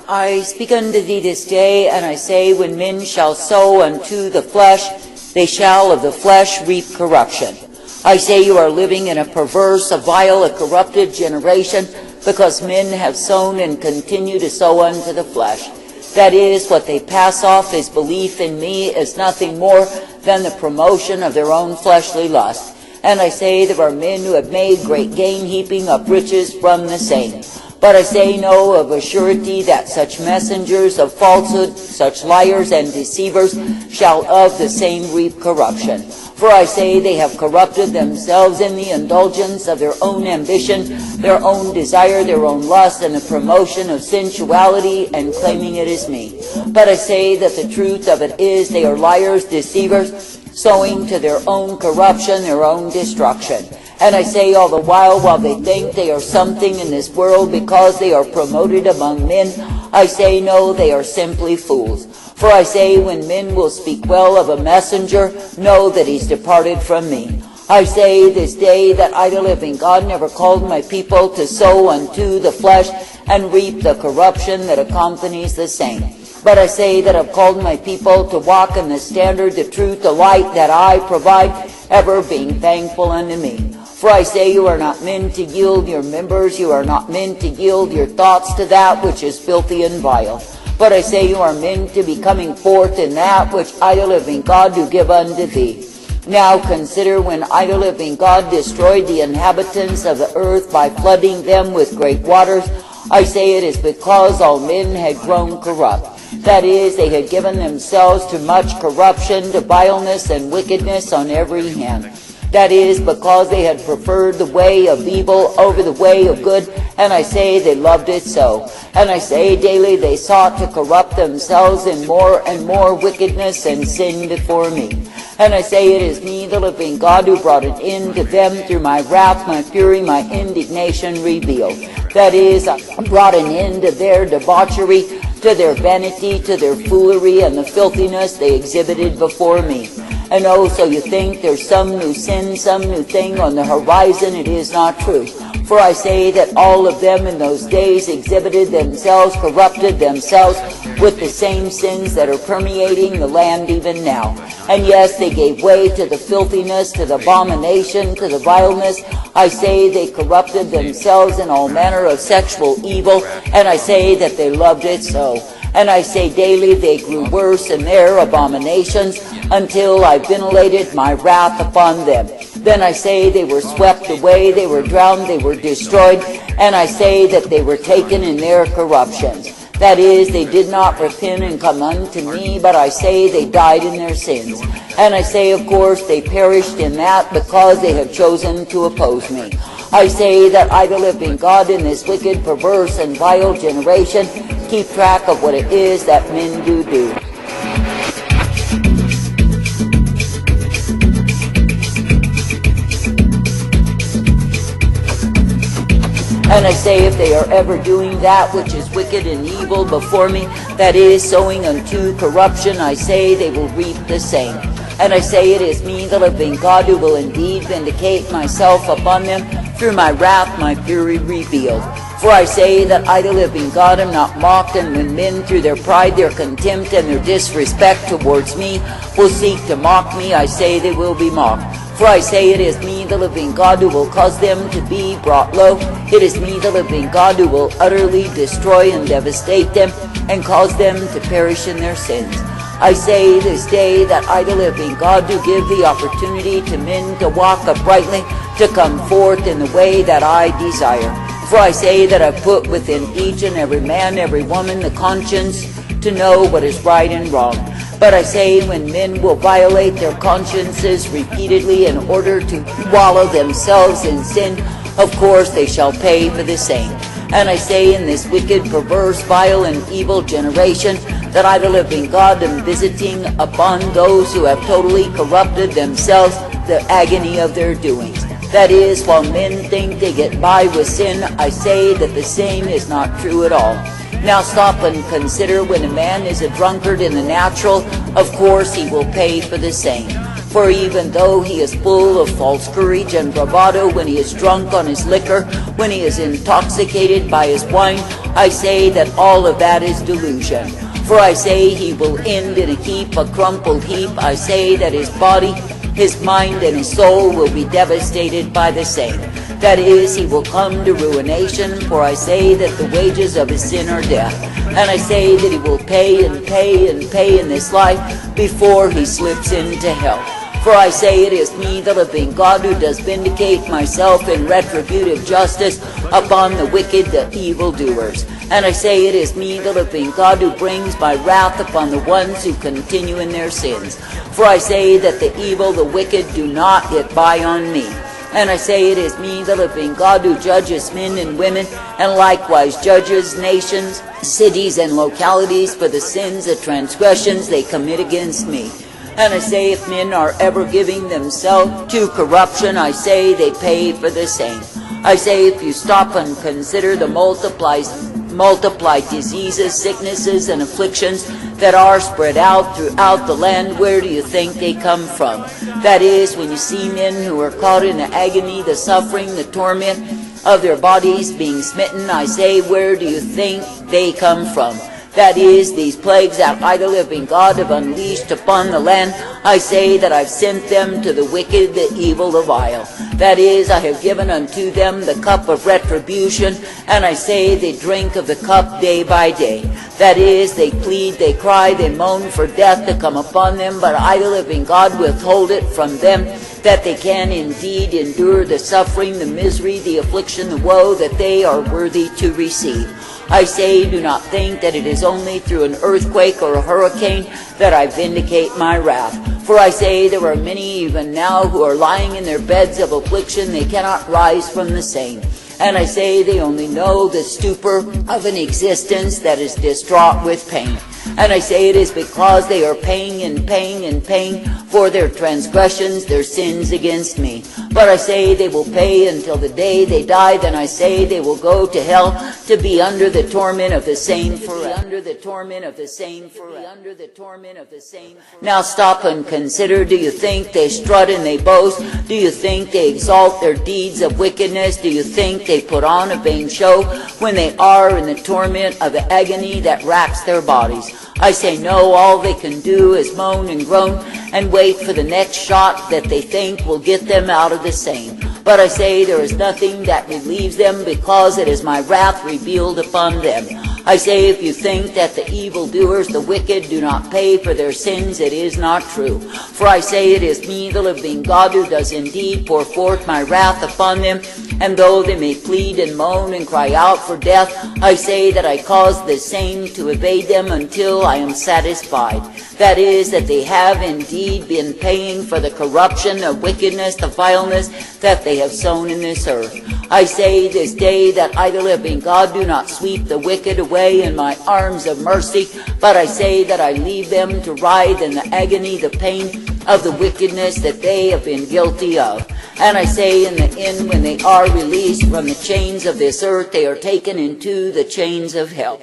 I speak unto thee this day, and I say, when men shall sow unto the flesh, they shall of the flesh reap corruption. I say you are living in a perverse, a vile, a corrupted generation, because men have sown and continue to sow unto the flesh. That is, what they pass off as belief in me is nothing more than the promotion of their own fleshly lust. And I say there are men who have made great gain, heaping up riches from the same. But I say no, of a surety, that such messengers of falsehood, such liars and deceivers, shall of the same reap corruption. For I say they have corrupted themselves in the indulgence of their own ambition, their own desire, their own lust, and the promotion of sensuality, and claiming it is me. But I say that the truth of it is they are liars, deceivers, sowing to their own corruption, their own destruction. And I say all the while they think they are something in this world because they are promoted among men, I say no, they are simply fools. For I say, when men will speak well of a messenger, know that he's departed from me. I say this day that I, the living God, never called my people to sow unto the flesh and reap the corruption that accompanies the same. But I say that I've called my people to walk in the standard, the truth, the light that I provide, ever being thankful unto me. For I say you are not meant to yield your members, you are not meant to yield your thoughts to that which is filthy and vile. But I say you are meant to be coming forth in that which I, the living God, do give unto thee. Now consider, when I, the living God, destroyed the inhabitants of the earth by flooding them with great waters, I say it is because all men had grown corrupt. That is, they had given themselves to much corruption, to vileness and wickedness on every hand. That is, because they had preferred the way of evil over the way of good, and I say they loved it so. And I say daily they sought to corrupt themselves in more and more wickedness and sin before me. And I say it is me, the living God, who brought an end to them through my wrath, my fury, my indignation revealed. That is, I brought an end to their debauchery, to their vanity, to their foolery, and the filthiness they exhibited before me. And oh, so you think there's some new sin, some new thing on the horizon. It is not true. For I say that all of them in those days exhibited themselves, corrupted themselves with the same sins that are permeating the land even now. And yes, they gave way to the filthiness, to the abomination, to the vileness. I say they corrupted themselves in all manner of sexual evil, and I say that they loved it so. And I say daily they grew worse in their abominations, until I ventilated my wrath upon them. Then I say they were swept away, they were drowned, they were destroyed, and I say that they were taken in their corruptions. That is, they did not repent and come unto me, but I say they died in their sins. And I say, of course, they perished in that because they have chosen to oppose me. I say that I, the living God, in this wicked, perverse, and vile generation, keep track of what it is that men do. And I say, if they are ever doing that which is wicked and evil before me, that is, sowing unto corruption, I say they will reap the same. And I say, it is me, the living God, who will indeed vindicate myself upon them through my wrath, my fury revealed. For I say that I, the living God, am not mocked, and when men through their pride, their contempt, and their disrespect towards me will seek to mock me, I say they will be mocked. For I say it is me, the living God, who will cause them to be brought low. It is me, the living God, who will utterly destroy and devastate them, and cause them to perish in their sins. I say this day that I, the living God, do give the opportunity to men to walk uprightly, to come forth in the way that I desire. For I say that I put within each and every man, every woman, the conscience to know what is right and wrong. But I say, when men will violate their consciences repeatedly in order to wallow themselves in sin, of course they shall pay for the same. And I say, in this wicked, perverse, vile, and evil generation, that I, the living God, am visiting upon those who have totally corrupted themselves the agony of their doings. That is, while men think they get by with sin, I say that the same is not true at all. Now stop and consider, when a man is a drunkard in the natural, of course he will pay for the same. For even though he is full of false courage and bravado, when he is drunk on his liquor, when he is intoxicated by his wine, I say that all of that is delusion. For I say he will end in a heap, a crumpled heap. I say that his body, his mind, and his soul will be devastated by the same. That is, he will come to ruination, for I say that the wages of his sin are death. And I say that he will pay and pay and pay in this life before he slips into hell. For I say it is me, the living God, who does vindicate myself in retributive justice upon the wicked, the evildoers. And I say it is me, the living God, who brings my wrath upon the ones who continue in their sins. For I say that the evil, the wicked, do not get by on me. And I say it is me, the living God, who judges men and women, and likewise judges nations, cities, and localities for the sins and transgressions they commit against me. And I say if men are ever giving themselves to corruption, I say they pay for the same. I say if you stop and consider the multiplied diseases, sicknesses, and afflictions that are spread out throughout the land, where do you think they come from? That is, when you see men who are caught in the agony, the suffering, the torment of their bodies being smitten, I say, where do you think they come from? That is, these plagues that I, the living God, have unleashed upon the land, I say that I've sent them to the wicked, the evil, the vile. That is, I have given unto them the cup of retribution, and I say they drink of the cup day by day. That is, they plead, they cry, they moan for death to come upon them, but I, the living God, withhold it from them, that they can indeed endure the suffering, the misery, the affliction, the woe that they are worthy to receive. I say, do not think that it is only through an earthquake or a hurricane that I vindicate my wrath. For I say there are many even now who are lying in their beds of affliction, they cannot rise from the same. And I say they only know the stupor of an existence that is distraught with pain. And I say it is because they are paying and paying and paying for their transgressions, their sins against me. But I say they will pay until the day they die. Then I say they will go to hell to be under the torment of the same forever. Under the torment of the same forever. Under the torment of the same forever. Now stop and consider. Do you think they strut and they boast? Do you think they exalt their deeds of wickedness? Do you think they put on a vain show when they are in the torment of the agony that racks their bodies? I say no, all they can do is moan and groan and wait for the next shot that they think will get them out of the same. But I say there is nothing that relieves them, because it is my wrath revealed upon them. I say if you think that the evildoers, the wicked, do not pay for their sins, it is not true. For I say it is me, the living God, who does indeed pour forth my wrath upon them. And though they may plead and moan and cry out for death, I say that I cause the same to evade them until I am satisfied. That is, that they have indeed been paying for the corruption, the wickedness, the vileness that they have sown in this earth. I say this day that I, the living God, do not sweep the wicked away in my arms of mercy, but I say that I leave them to writhe in the agony, the pain of the wickedness that they have been guilty of. And I say in the end, when they are released from the chains of this earth, they are taken into the chains of hell.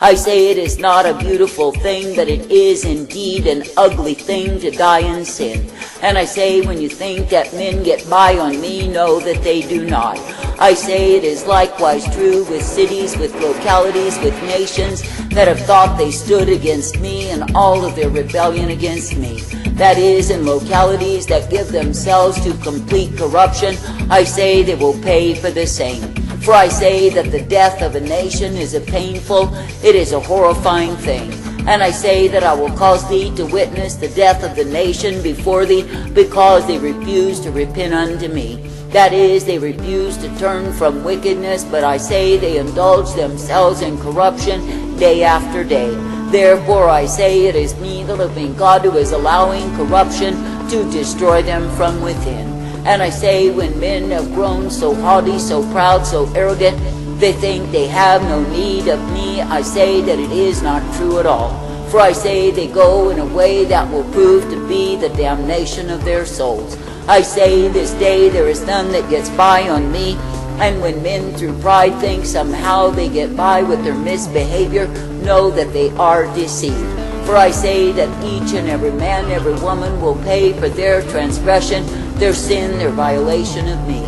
I say it is not a beautiful thing, but it is indeed an ugly thing to die in sin. And I say when you think that men get by on me, know that they do not. I say it is likewise true with cities, with localities, with nations that have thought they stood against me in all of their rebellion against me. That is, in localities that give themselves to complete corruption, I say they will pay for the same. For I say that the death of a nation is a painful, it is a horrifying thing. And I say that I will cause thee to witness the death of the nation before thee, because they refuse to repent unto me. That is, they refuse to turn from wickedness, but I say they indulge themselves in corruption day after day. Therefore I say it is me, the living God, who is allowing corruption to destroy them from within. And I say when men have grown so haughty, so proud, so arrogant, they think they have no need of me, I say that it is not true at all. For I say they go in a way that will prove to be the damnation of their souls. I say this day there is none that gets by on me, and when men through pride think somehow they get by with their misbehavior, know that they are deceived. For I say that each and every man, every woman will pay for their transgression, their sin, their violation of me.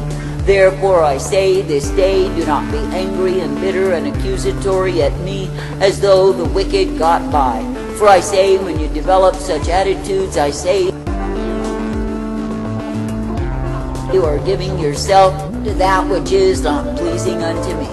Therefore I say this day, do not be angry and bitter and accusatory at me as though the wicked got by. For I say, when you develop such attitudes, I say, you are giving yourself to that which is not pleasing unto me.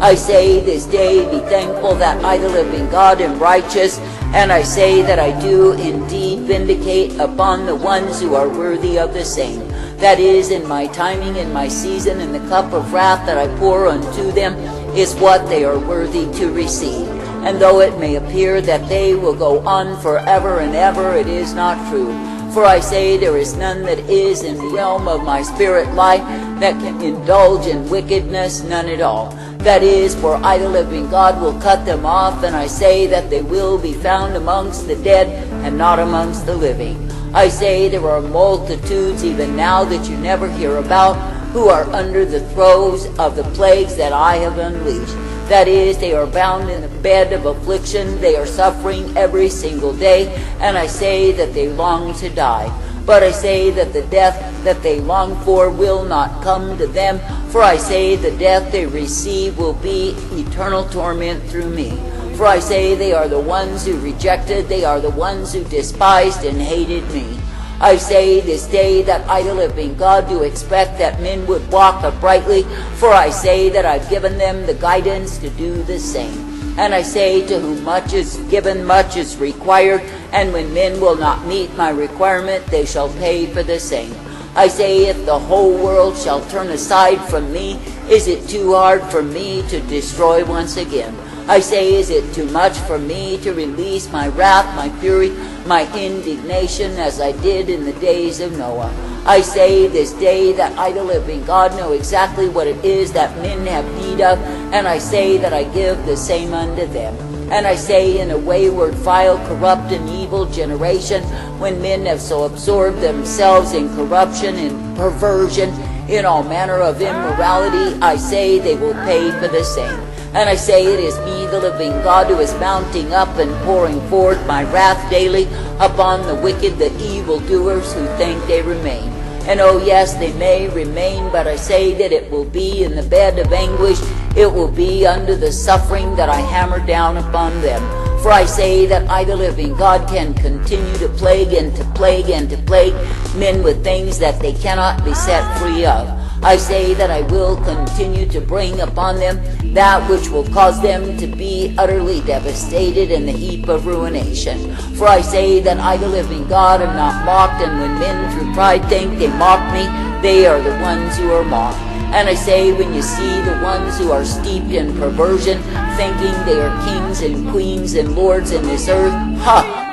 I say this day, be thankful that I, the living God, am righteous, and I say that I do indeed vindicate upon the ones who are worthy of the same. That is, in my timing, in my season, in the cup of wrath that I pour unto them is what they are worthy to receive. And though it may appear that they will go on forever and ever, it is not true. For I say there is none that is in the realm of my spirit life that can indulge in wickedness, none at all. That is, for I, the living God, will cut them off, and I say that they will be found amongst the dead and not amongst the living. I say there are multitudes even now that you never hear about, who are under the throes of the plagues that I have unleashed. That is, they are bound in a bed of affliction, they are suffering every single day, and I say that they long to die. But I say that the death that they long for will not come to them, for I say the death they receive will be eternal torment through me. For I say they are the ones who rejected, they are the ones who despised and hated me. I say this day that I, the living God, do expect that men would walk uprightly, for I say that I've given them the guidance to do the same. And I say, to whom much is given, much is required, and when men will not meet my requirement, they shall pay for the same. I say, if the whole world shall turn aside from me, is it too hard for me to destroy once again? I say, is it too much for me to release my wrath, my fury, my indignation, as I did in the days of Noah? I say this day that I, the living God, know exactly what it is that men have need of, and I say that I give the same unto them. And I say, in a wayward, vile, corrupt, and evil generation, when men have so absorbed themselves in corruption and perversion, in all manner of immorality, I say they will pay for the same. And I say, it is me, the living God, who is mounting up and pouring forth my wrath daily upon the wicked, the evildoers who think they remain. And oh yes, they may remain, but I say that it will be in the bed of anguish, it will be under the suffering that I hammer down upon them. For I say that I, the living God, can continue to plague and to plague and to plague men with things that they cannot be set free of. I say that I will continue to bring upon them that which will cause them to be utterly devastated in the heap of ruination. For I say that I, the living God, am not mocked, and when men through pride think they mock me, they are the ones who are mocked. And I say, when you see the ones who are steeped in perversion, thinking they are kings and queens and lords in this earth,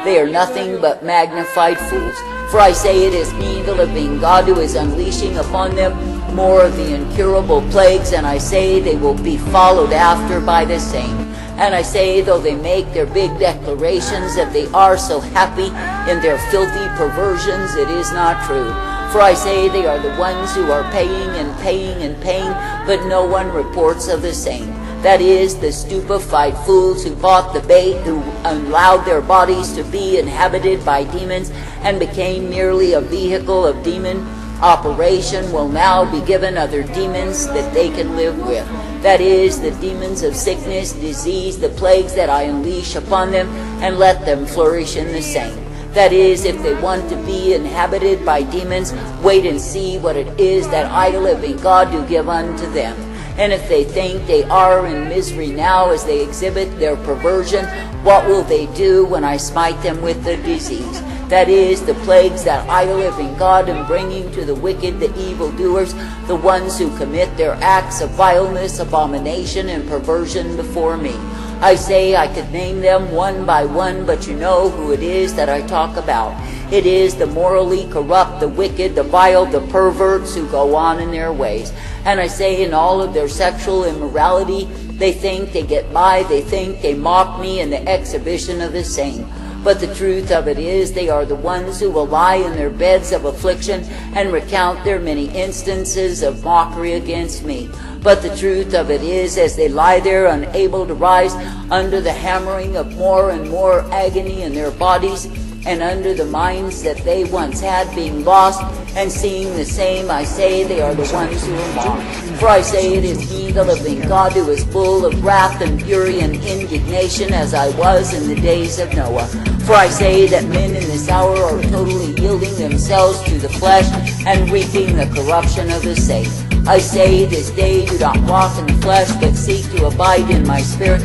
they are nothing but magnified fools. For I say, it is me, the living God, who is unleashing upon them more of the incurable plagues, and I say they will be followed after by the same. And I say, though they make their big declarations that they are so happy in their filthy perversions, it is not true. For I say they are the ones who are paying and paying and paying, but no one reports of the same. That is, the stupefied fools who bought the bait, who allowed their bodies to be inhabited by demons and became merely a vehicle of demon operation, will now be given other demons that they can live with. That is, the demons of sickness, disease, the plagues that I unleash upon them, and let them flourish in the same. That is, if they want to be inhabited by demons, wait and see what it is that I, the living God, do give unto them. And if they think they are in misery now as they exhibit their perversion, what will they do when I smite them with the disease? That is, the plagues that I, the living God, am bringing to the wicked, the evildoers, the ones who commit their acts of vileness, abomination, and perversion before me. I say I could name them one by one, but you know who it is that I talk about. It is the morally corrupt, the wicked, the vile, the perverts who go on in their ways. And I say, in all of their sexual immorality, they think they get by, they think they mock me in the exhibition of the same. But the truth of it is, they are the ones who will lie in their beds of affliction and recount their many instances of mockery against me. But the truth of it is, as they lie there unable to rise under the hammering of more and more agony in their bodies, and under the minds that they once had being lost, and seeing the same, I say they are the ones who are mocked. For I say it is he, the living God, who is full of wrath and fury and indignation, as I was in the days of Noah. For I say that men in this hour are totally yielding themselves to the flesh and reaping the corruption of the saint. I say this day, do not walk in the flesh, but seek to abide in my spirit,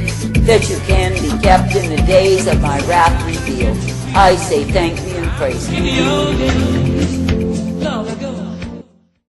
that you can be kept in the days of my wrath revealed. I say thank me and praise me.